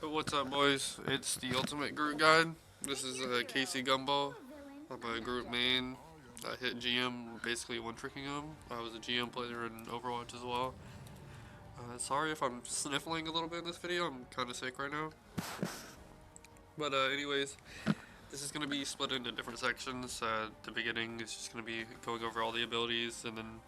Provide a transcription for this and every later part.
Alright, what's up, boys? It's the Ultimate Groot Guide. This is Casey Gumball. I'm a Groot main. I hit GM basically one-tricking him. I was a GM player in Overwatch as well. Sorry if I'm sniffling a little bit in this video. I'm kind of sick right now. But anyways, this is going to be split into different sections. The beginning is just going to be going over all the abilities, and then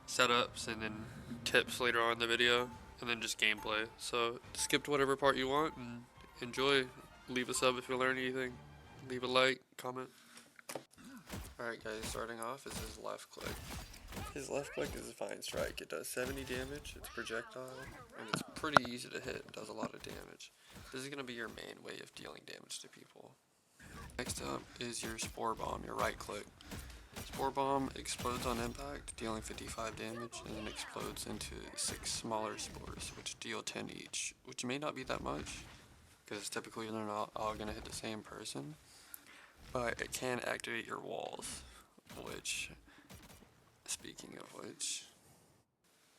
setups, and then tips later on in the video, and then just gameplay. So skip to whatever part you want and enjoy. Leave a sub if you learn anything. Leave a like, comment. Alright guys, starting off is his left click. His left click is a fine strike. It does 70 damage, it's projectile, and it's pretty easy to hit. It does a lot of damage. This is going to be your main way of dealing damage to people. Next up is your Spore Bomb, your right click. Spore Bomb explodes on impact, dealing 55 damage, and then explodes into 6 smaller spores, which deal 10 each, which may not be that much, because typically they're not all going to hit the same person, but it can activate your walls, which, speaking of which...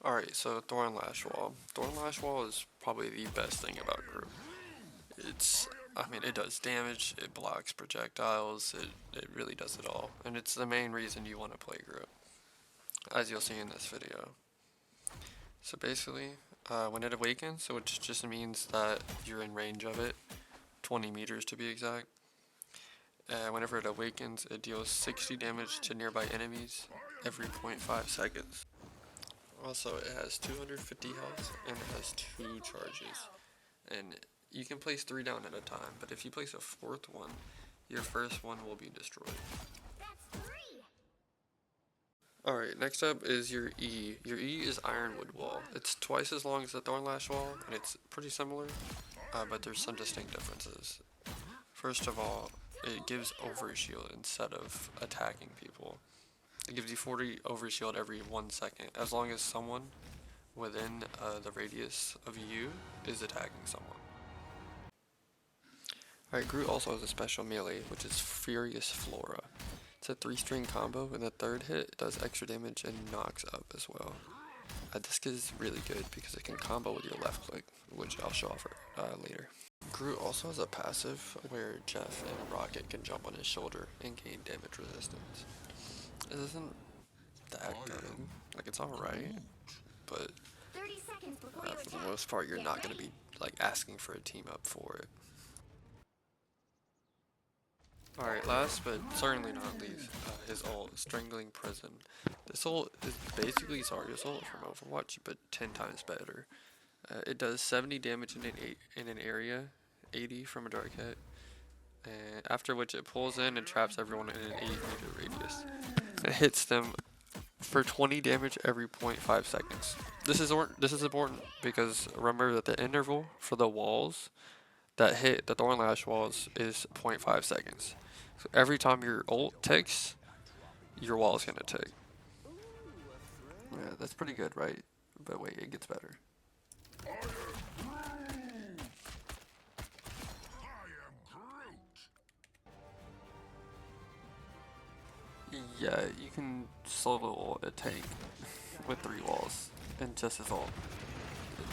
Alright, so Thorn Lash Wall. Thorn Lash Wall is probably the best thing about Groot. It does damage, it blocks projectiles, it really does it all. And it's the main reason you want to play Groot, as you'll see in this video. So basically, when it awakens, which just means that you're in range of it, 20 meters to be exact. Whenever it awakens, it deals 60 damage to nearby enemies every 0.5 seconds. Also, it has 250 health, and it has 2 charges. And you can place 3 down at a time, but if you place a 4th one, your first one will be destroyed. Alright, next up is your E. Your E is Ironwood Wall. It's twice as long as the Thornlash Wall, and it's pretty similar, but there's some distinct differences. First of all, it gives overshield instead of attacking people. It gives you 40 overshield every 1 second, as long as someone within the radius of you is attacking someone. Alright, Groot also has a special melee, which is Furious Flora. It's a 3-string combo, and the third hit does extra damage and knocks up as well. This is really good because it can combo with your left click, which I'll show off later. Groot also has a passive where Jeff and Rocket can jump on his shoulder and gain damage resistance. It isn't that good, like it's alright, but for the most part you're not going to be like asking for a team up for it. Alright, last but certainly not least, his ult, Strangling Prison. This ult is basically Zarya's ult from Overwatch, but 10 times better. It does 70 damage in an area, 80 from a dark hit, and after which it pulls in and traps everyone in an 8-meter radius. It hits them for 20 damage every 0.5 seconds. This is important because remember that the interval for the walls that hit the Thornlash walls is 0.5 seconds. So every time your ult ticks, your wall is gonna tick. Yeah, that's pretty good, right? But wait, it gets better. Yeah, you can solo ult a tank with 3 walls and just his ult.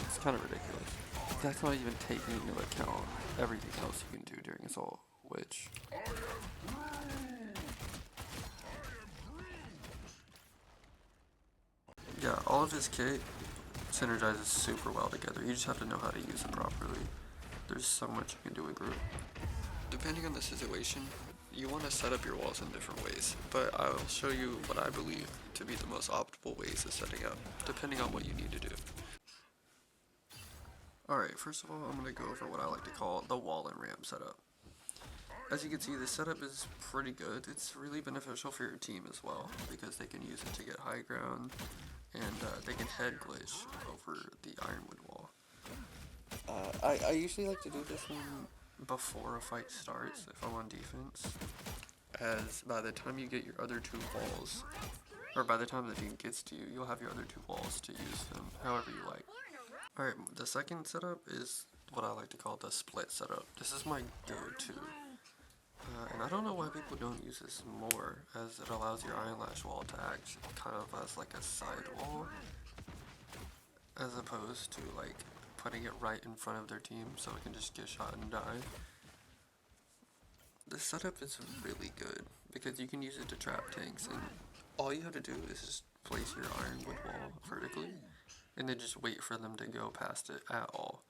It's kind of ridiculous. That's not even taking into account everything else you can do during his ult, which... Yeah, all of his kit synergizes super well together. You just have to know how to use it properly. There's so much you can do with Groot. Depending on the situation, you want to set up your walls in different ways, but I'll show you what I believe to be the most optimal ways of setting up, depending on what you need to do. Alright, first of all, I'm going to go over what I like to call the wall and ramp setup. As you can see, this setup is pretty good. It's really beneficial for your team as well, because they can use it to get high ground, and they can head glitch over the Ironwood Wall. I usually like to do this one before a fight starts, if I'm on defense, as by the time you get your other 2 walls, or by the time the team gets to you, you'll have your other 2 walls to use them however you like. Alright, the second setup is what I like to call the split setup. This is my go-to. And I don't know why people don't use this more, as it allows your Iron Lash Wall to act kind of as like a side wall, as opposed to like putting it right in front of their team so it can just get shot and die. The setup is really good because you can use it to trap tanks, and all you have to do is just place your ironwood wall vertically and then just wait for them to go past it at all.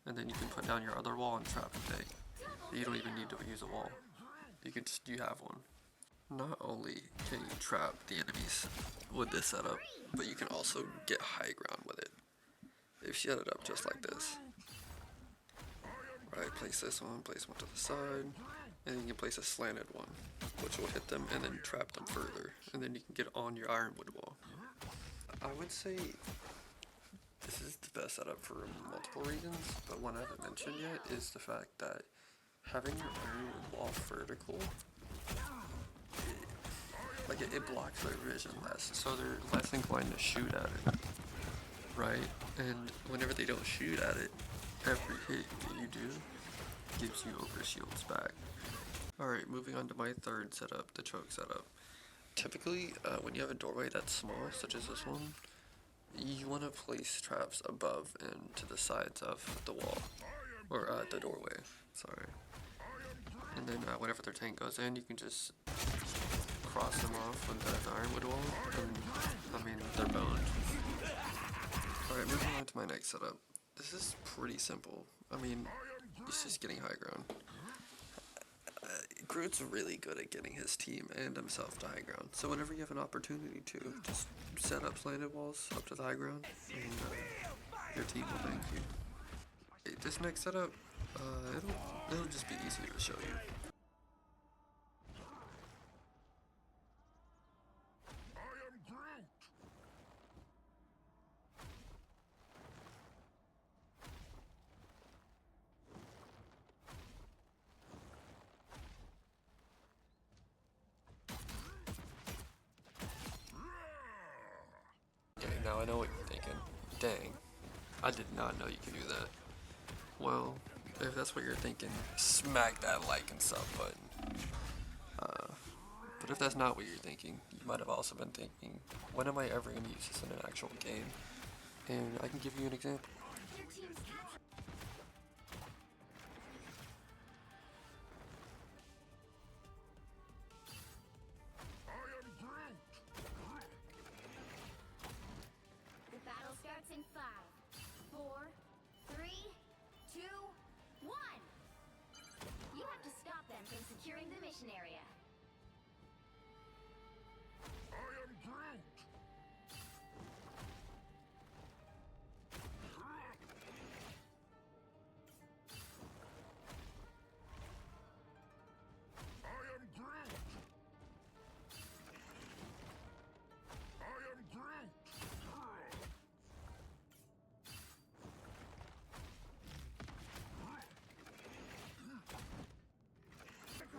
And then you can put down your other wall and trap the tank. You don't even need to use a wall. You have one. Not only can you trap the enemies with this setup, but you can also get high ground with it. If you set it up just like this. Right, place this one, place one to the side, and then you can place a slanted one, which will hit them and then trap them further. And then you can get on your ironwood wall. I would say this is the best setup for multiple reasons, but one I haven't mentioned yet is the fact that having your ironwood wall vertical, it blocks their vision less, so they're less inclined to shoot at it, right? And whenever they don't shoot at it, every hit that you do gives you overshields back. Alright, moving on to my third setup, the choke setup. Typically, when you have a doorway that's small, such as this one, you want to place traps above and to the sides of the wall, or the doorway, sorry. And then whenever their tank goes in, you can just cross them off with the ironwood wall, and I mean, they're boned. Alright, moving on to my next setup. This is pretty simple. I mean, it's just getting high ground. Groot's really good at getting his team and himself to high ground, so whenever you have an opportunity to, just set up slanted walls up to the high ground, and your team will thank you. This next setup, it'll just be easier to show you. Okay, now I know what you're thinking. Dang, I did not know you could do that. Well, if that's what you're thinking, smack that like and sub button. But if that's not what you're thinking, you might have also been thinking, when am I ever going to use this in an actual game? And I can give you an example. The battle starts in 5, 4, 3, 2, 1. You have to stop them from securing the mission area. I am Groot! I am Groot! I am Groot!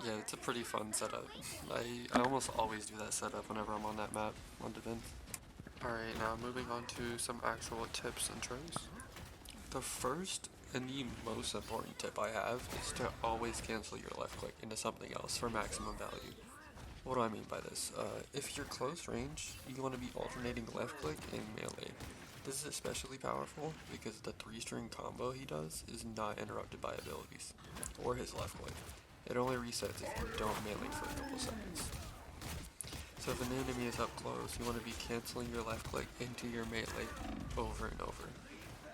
Yeah, it's a pretty fun setup. I almost always do that setup whenever I'm on that map, on Defense. Alright, now moving on to some actual tips and tricks. The first and the most important tip I have is to always cancel your left click into something else for maximum value. What do I mean by this? If you're close range, you want to be alternating left click and melee. This is especially powerful because the 3-string combo he does is not interrupted by abilities, or his left click. It only resets if you don't melee for a couple seconds. So if an enemy is up close, you want to be canceling your left click into your melee over and over.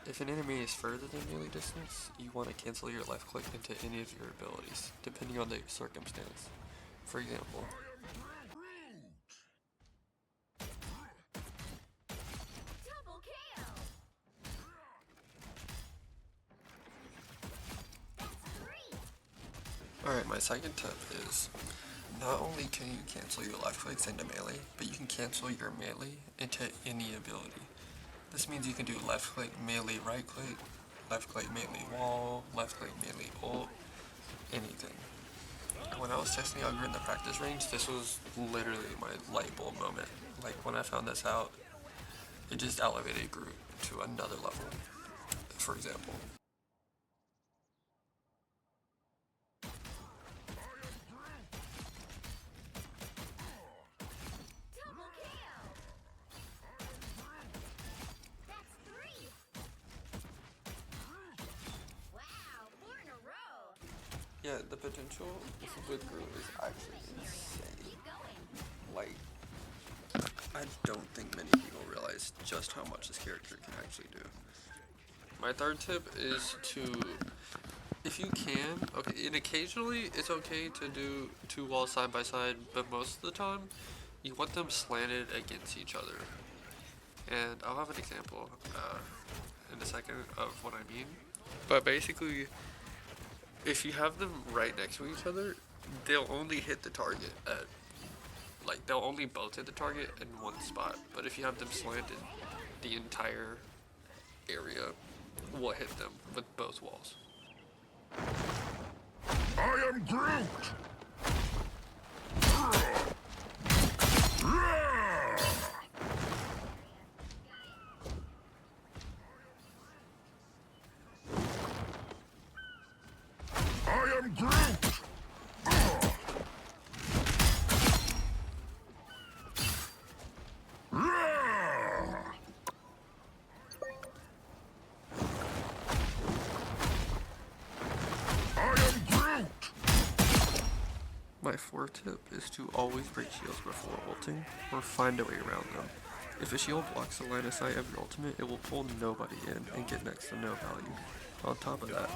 If an enemy is further than melee distance, you want to cancel your left click into any of your abilities, depending on the circumstance. For example, Double kill! That's 3! alright, my second tip is, not only can you cancel your left clicks into melee, but you can cancel your melee into any ability. This means you can do left click melee right click, left click melee wall, left click melee ult, anything. When I was testing out Groot in the practice range, this was literally my light bulb moment. Like when I found this out, it just elevated Groot to another level, for example. Double kill! That's 3! Yeah, the potential with Groot is actually insane. Like, I don't think many people realize just how much this character can actually do. My third tip is to, if you can, okay, and occasionally it's okay to do two walls side by side, but most of the time, you want them slanted against each other. And I'll have an example in a second of what I mean. But basically, if you have them right next to each other, they'll only hit the target at, like, they'll only both hit the target in one spot. But if you have them slanted, the entire area will hit them with both walls. I am Groot! I am Groot! My fourth tip is to always break shields before ulting, or find a way around them. If a shield blocks the line of sight of your ultimate, it will pull nobody in and get next to no value. On top of that,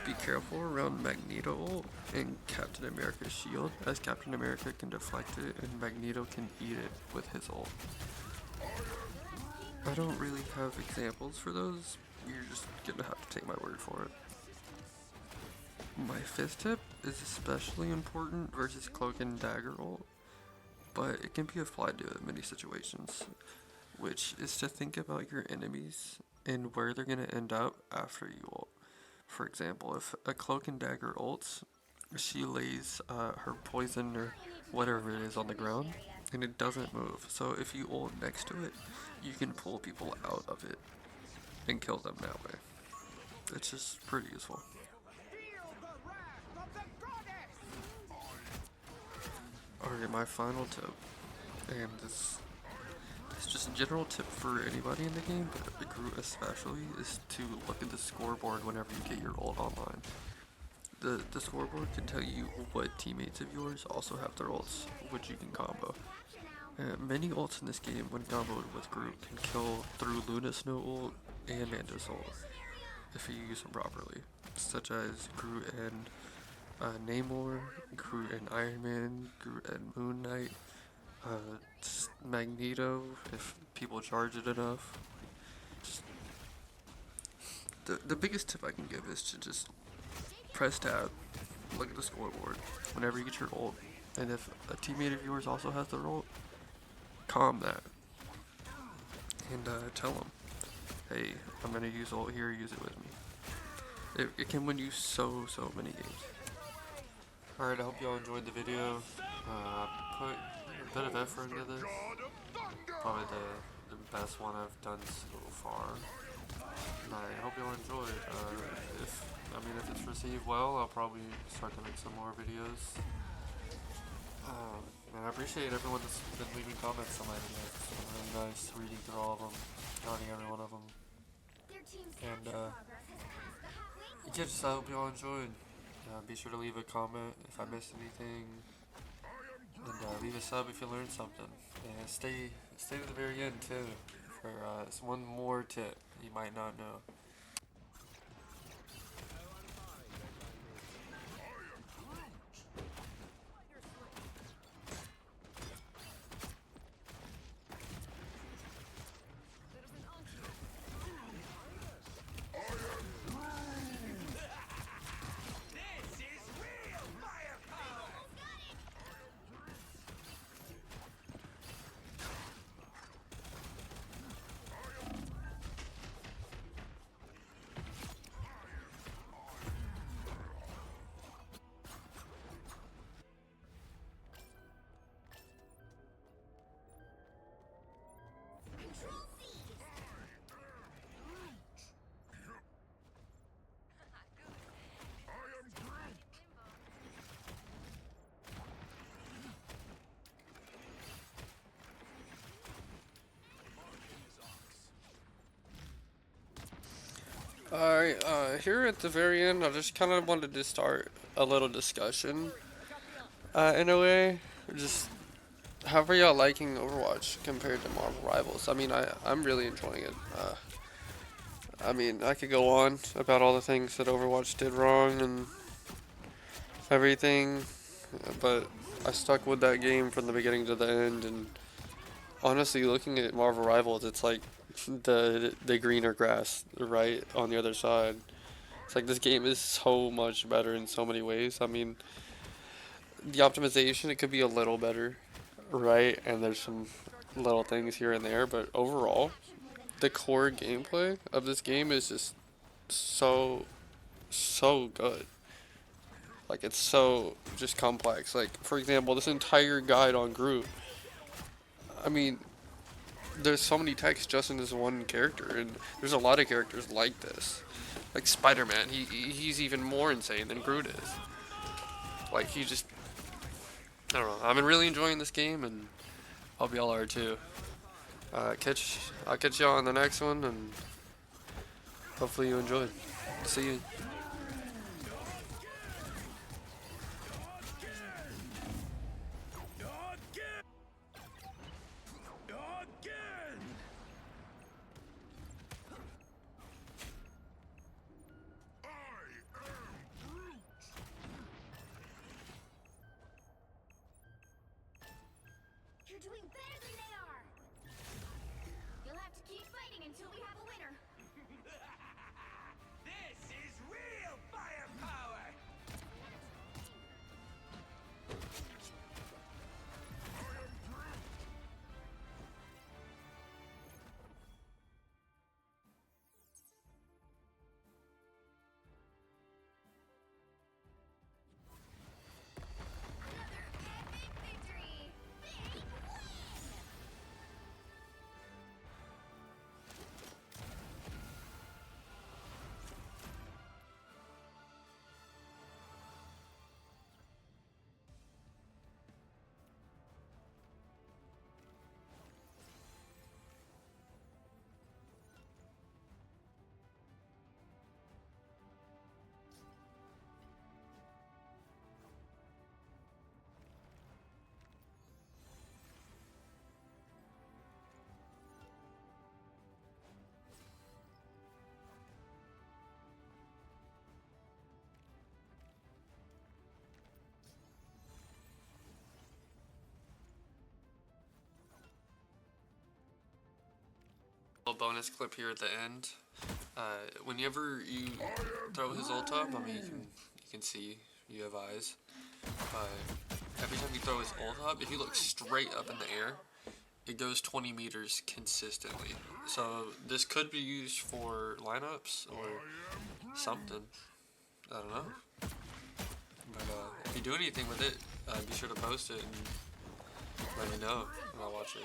be careful around Magneto ult and Captain America's shield, as Captain America can deflect it and Magneto can eat it with his ult. I don't really have examples for those, you're just gonna have to take my word for it. My fifth tip is especially important versus Cloak and Dagger ult, but it can be applied to many situations, which is to think about your enemies and where they're going to end up after you ult. For example, if a Cloak and Dagger ults, she lays her poison or whatever it is on the ground, and it doesn't move. So if you ult next to it, you can pull people out of it and kill them that way. It's just pretty useful. Alright, my final tip, and this is just a general tip for anybody in the game, but the Groot especially, is to look at the scoreboard whenever you get your ult online. The scoreboard can tell you what teammates of yours also have their ults, which you can combo. Many ults in this game, when comboed with Groot, can kill through Luna Snow ult and Mantis ult, if you use them properly, such as Groot and Namor, Groot and Iron Man, Groot and Moon Knight, Magneto, if people charge it enough. Just the biggest tip I can give is to just press tab, look at the scoreboard whenever you get your ult, and if a teammate of yours also has their ult, calm that, and tell them, hey, I'm gonna use ult here, use it with me. It can win you so many games. Alright, I hope y'all enjoyed the video. Put a bit of effort into this. Probably the best one I've done so far. And I hope y'all enjoyed. If it's received well, I'll probably start to make some more videos. And I appreciate everyone that's been leaving comments on my videos. It's been really nice reading through all of them, counting every one of them. And yeah, just I hope y'all enjoyed. Be sure to leave a comment if I missed anything, and leave a sub if you learned something. And stay to the very end too, for one more tip you might not know. Alright, here at the very end, I just kind of wanted to start a little discussion, in a way. Just, how are y'all liking Overwatch compared to Marvel Rivals? I mean, I'm really enjoying it. I mean, I could go on about all the things that Overwatch did wrong and everything, but I stuck with that game from the beginning to the end, and honestly, looking at Marvel Rivals, it's like the greener grass right on the other side. It's like this game is so much better in so many ways. I mean, the optimization, it could be a little better, right? And there's some little things here and there, but overall, the core gameplay of this game is just so so good. Like it's so just complex. Like for example, this entire guide on Groot. I mean, there's so many texts just in this one character, and there's a lot of characters like this. Like Spider-Man, he's even more insane than Groot is. Like he just, I don't know. I've been really enjoying this game, and hope y'all are too. I'll catch y'all on the next one, and hopefully you enjoyed. See you. You're doing better than they are. You'll have to keep fighting until we have a winner. This is real firepower! Another epic victory. Big win. Little bonus clip here at the end. Whenever you throw his ult up, I mean you can see you have eyes. Every time you throw his ult up, if you look straight up in the air, it goes 20 meters consistently. So this could be used for lineups or something. I don't know. But if you do anything with it, be sure to post it and let me know, and I'll watch it.